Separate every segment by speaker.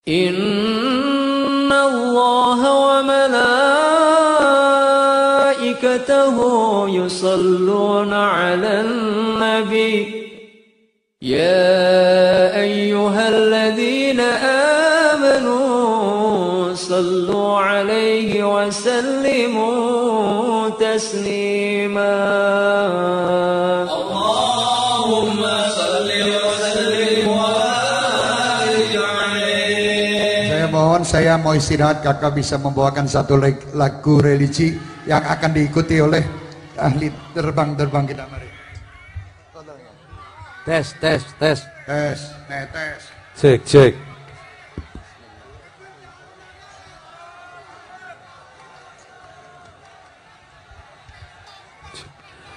Speaker 1: Inna Allah wa malaikatahu yusalluna ala nabi Ya ayyuhalladzina amanu sallu alaihi wa sallimu taslima Allahumma salli wa sallim wa barik alaihi.
Speaker 2: Saya mau istirahat, kakak bisa membawakan satu lagu religi yang akan diikuti oleh ahli terbang kita. Mari.
Speaker 3: Tes. Cek.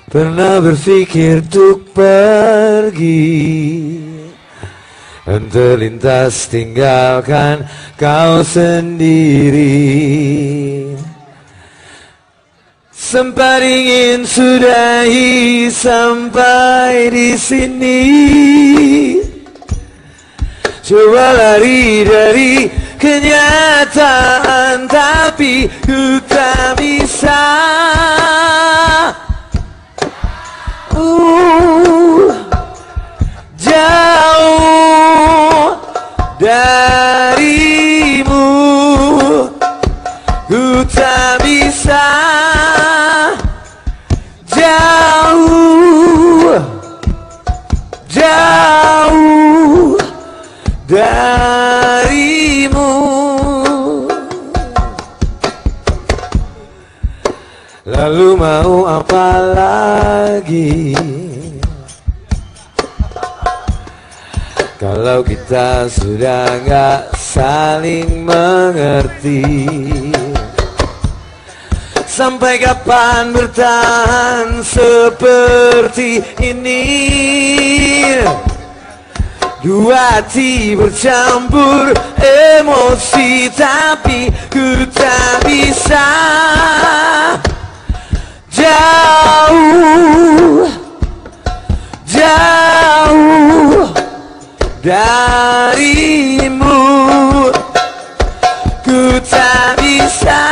Speaker 3: Pernah berpikir untuk pergi dan terlintas tinggalkan kau sendiri. Sempat ingin sudahi sampai di sini, coba lari dari kenyataan tapi ku tak bisa. Jauh darimu ku tak bisa. Jauh darimu. Lalu mau apa lagi kalau kita sudah gak saling mengerti? Sampai kapan bertahan seperti ini? Dua hati bercampur emosi tapi ku tak bisa. Jauh darimu ku tak bisa.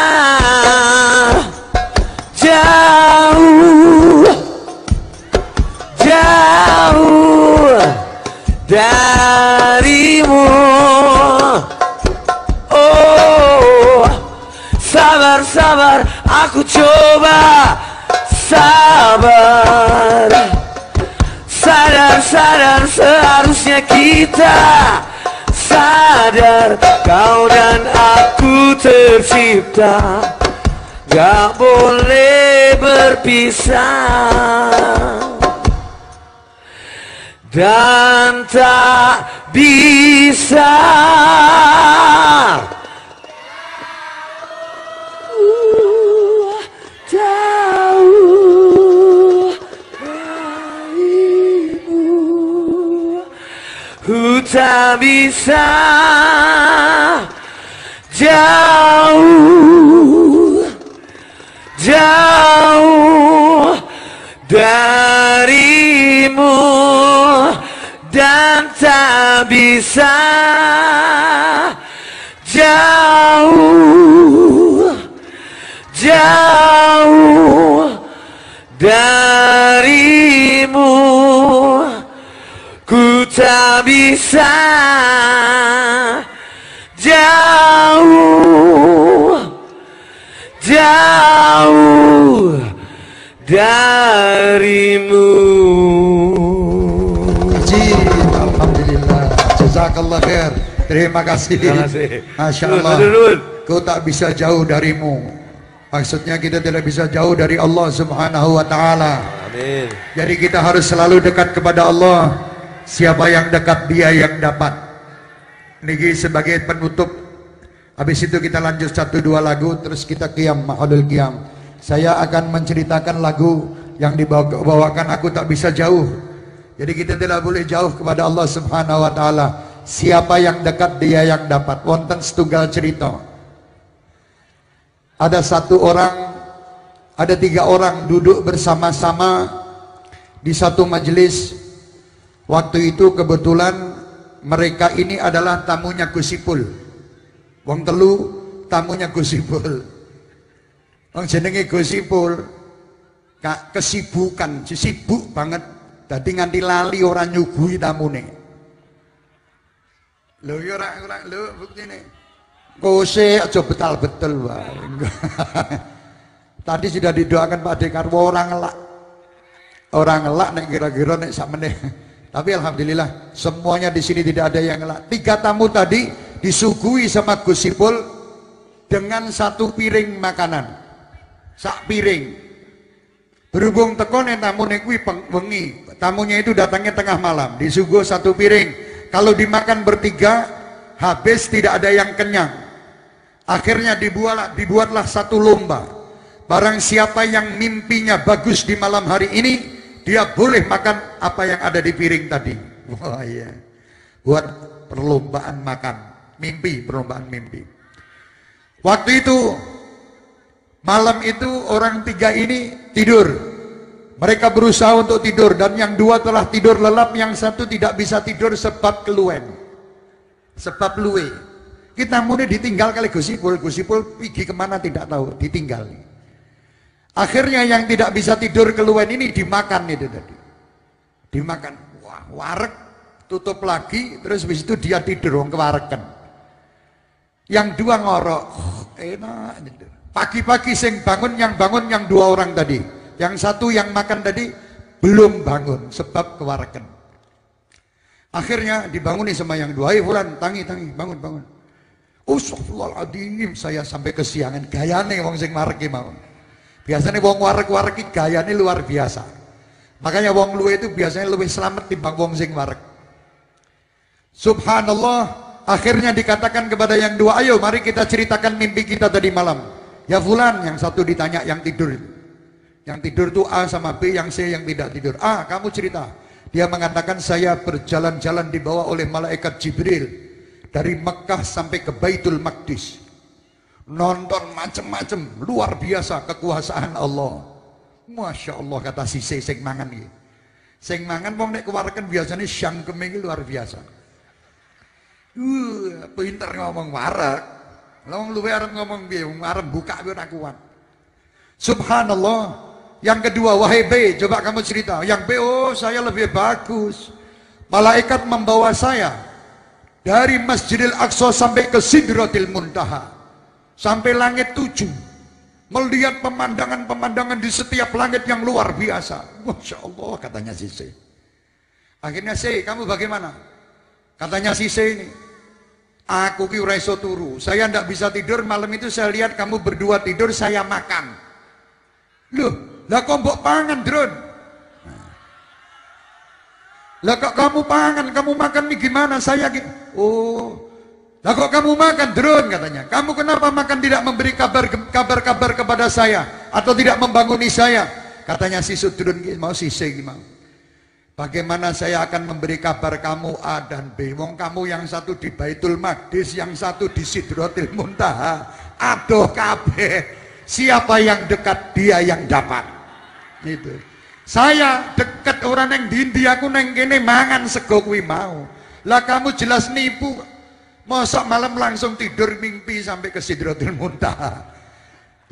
Speaker 3: Jauh darimu. Oh, sabar, aku coba sabar. Sadar, seharusnya kita sadar kau dan aku tercipta, gak boleh berpisah dan tak bisa. Jauh darimu ku tak bisa. Jauh darimu dan tak bisa. Jauh darimu ku tak bisa. Jauh darimu.
Speaker 2: Alhamdulillah, jazakallah khair. Terima kasih. Masya Allah. Kau tak bisa jauh darimu. Maksudnya kita tidak bisa jauh dari Allah Subhanahu wa ta'ala.
Speaker 3: Amin.
Speaker 2: Jadi kita harus selalu dekat kepada Allah. Siapa yang dekat dia yang dapat. Ini sebagai penutup. Habis itu kita lanjut 1-2 lagu, terus kita qiyam, mahadul qiyam. Saya akan menceritakan lagu yang dibawakan Aku Tak Bisa Jauh. Jadi kita tidak boleh jauh kepada Allah Subhanahu wa ta'ala. Siapa yang dekat dia yang dapat. Wonten setunggal cerita. Ada 3 orang duduk bersama-sama di satu majelis. Waktu itu kebetulan mereka ini adalah tamunya Gus Ipul. Wong telu tamunya Gus Ipul. Wong jenenge Gus Ipul kak kesibukan, sibuk banget. Dadi nganti lali ora nyuguhi tamune. Lho ya ora lho buktine. Kose aja betal-betel wae. Tadi sudah didoakan Pak Dekarwo orang ngelak. Orang ngelak nek kira-kira nek sak meneh. Tapi alhamdulillah semuanya di sini tidak ada yang ngelak. 3 tamu tadi disuguhi sama Gus Ipul dengan 1 piring makanan. Sak piring. Berhubung tekone tamune kuwi wengi. Tamunya itu datangnya tengah malam, disuguh 1 piring. Kalau dimakan bertiga, habis tidak ada yang kenyang. Akhirnya dibuatlah 1 lomba. Barang siapa yang mimpinya bagus di malam hari ini, dia boleh makan apa yang ada di piring tadi. Wah iya. Buat perlombaan makan, perlombaan mimpi. Waktu itu, malam itu orang 3 ini tidur. Mereka berusaha untuk tidur dan yang 2 telah tidur lelap, yang 1 tidak bisa tidur sebab keluwen. Sebab luwe. Kita mulai ditinggal kali Gus Ipul pergi kemana tidak tahu, ditinggal. Akhirnya yang tidak bisa tidur keluwen ini dimakan itu tadi. Dimakan. Wah, wareg tutup lagi, terus habis itu dia tidur wong kewarekan. Yang 2 ngorok. Enak gitu. Pagi-pagi yang bangun yang 2 orang tadi. Yang 1 yang makan tadi belum bangun sebab kewarekan. Akhirnya dibanguni sama yang 2. Ayo Fulan, tangi, bangun. Astagfirullahaladzim, saya sampai kesiangan. Gayane wong sing mareki mau. Biasanya wong warek-warek iki gayane luar biasa. Makanya wong luwe itu biasanya lebih selamat timbang wong sing warek. Subhanallah, akhirnya dikatakan kepada yang 2, ayo mari kita ceritakan mimpi kita tadi malam. Ya Fulan, yang 1 ditanya yang tidur itu. Yang tidur itu A sama B, yang C yang tidak tidur. A, kamu cerita. Dia mengatakan saya berjalan-jalan dibawa oleh malaikat Jibril dari Mekah sampai ke Baitul Maqdis. Nonton macam-macam, luar biasa kekuasaan Allah. Masya Allah, kata si C sing mangan iki. Sing mangan wong nek kewarekan biasanya syangkeme iki luar biasa. Pinter ngomong warek. Lah wong luwe arep ngomong piye? Wong arep buka kuwi ora kuat. Subhanallah. Yang kedua, wahai B, coba kamu cerita. Yang B, oh saya lebih bagus. Malaikat membawa saya dari Masjidil Aqsa sampai ke Sidratil Muntaha, sampai langit 7, melihat pemandangan-pemandangan di setiap langit yang luar biasa. Masya Allah, katanya si C. Akhirnya C, kamu bagaimana? Katanya si C ini, aku ki ora iso turu, saya ndak bisa tidur. Malam itu saya lihat kamu berdua tidur, saya makan. Loh, lah kok mbok pangan, Drun? Lah kok kamu pangan, kamu makan nih gimana? Saya gitu. Oh, lah kok kamu makan, Drun, katanya. Kamu kenapa makan tidak memberi kabar kepada saya atau tidak membanguni saya? Katanya si Sudrun mau si C mau. Bagaimana saya akan memberi kabar kamu A dan B? Wong kamu yang 1 di Baitul Maqdis, yang 1 di Sidratil Muntaha. Aduh kabeh. Siapa yang dekat dia yang dapat. Itu. Saya dekat orang yang di India, aku neng kene mangan sego kuwi mau. Lah kamu jelas nipu. Mosok malam langsung tidur mimpi sampai ke Sidratul Muntaha.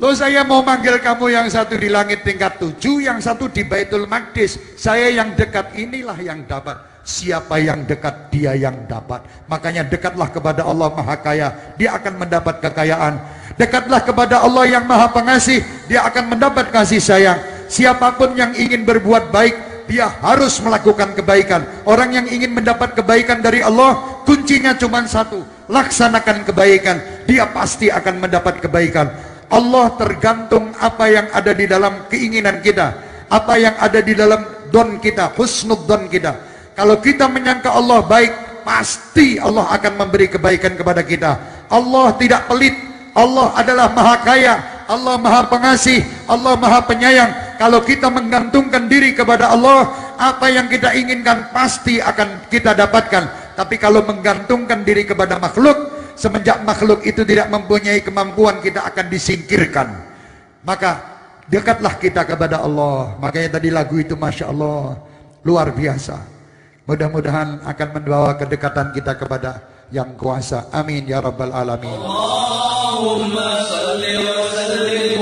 Speaker 2: Loh saya mau manggil kamu yang 1 di langit tingkat 7, yang 1 di Baitul Maqdis. Saya yang dekat, inilah yang dapat. Siapa yang dekat dia yang dapat. Makanya dekatlah kepada Allah Maha Kaya, dia akan mendapat kekayaan. Dekatlah kepada Allah yang Maha Pengasih, dia akan mendapat kasih sayang. Siapapun yang ingin berbuat baik, dia harus melakukan kebaikan. Orang yang ingin mendapat kebaikan dari Allah, kuncinya cuma 1, laksanakan kebaikan, dia pasti akan mendapat kebaikan. Allah tergantung apa yang ada di dalam keinginan kita, apa yang ada di dalam don kita, husnudzon kita. Kalau kita menyangka Allah baik, pasti Allah akan memberi kebaikan kepada kita. Allah tidak pelit, Allah adalah Maha Kaya, Allah Maha Pengasih, Allah Maha Penyayang. Kalau kita menggantungkan diri kepada Allah, apa yang kita inginkan pasti akan kita dapatkan. Tapi kalau menggantungkan diri kepada makhluk, semenjak makhluk itu tidak mempunyai kemampuan, kita akan disingkirkan. Maka dekatlah kita kepada Allah. Makanya tadi lagu itu Masya Allah luar biasa. Mudah-mudahan akan membawa kedekatan kita kepada yang kuasa. Amin ya rabbal alamin.
Speaker 1: Allahumma salli wa sallim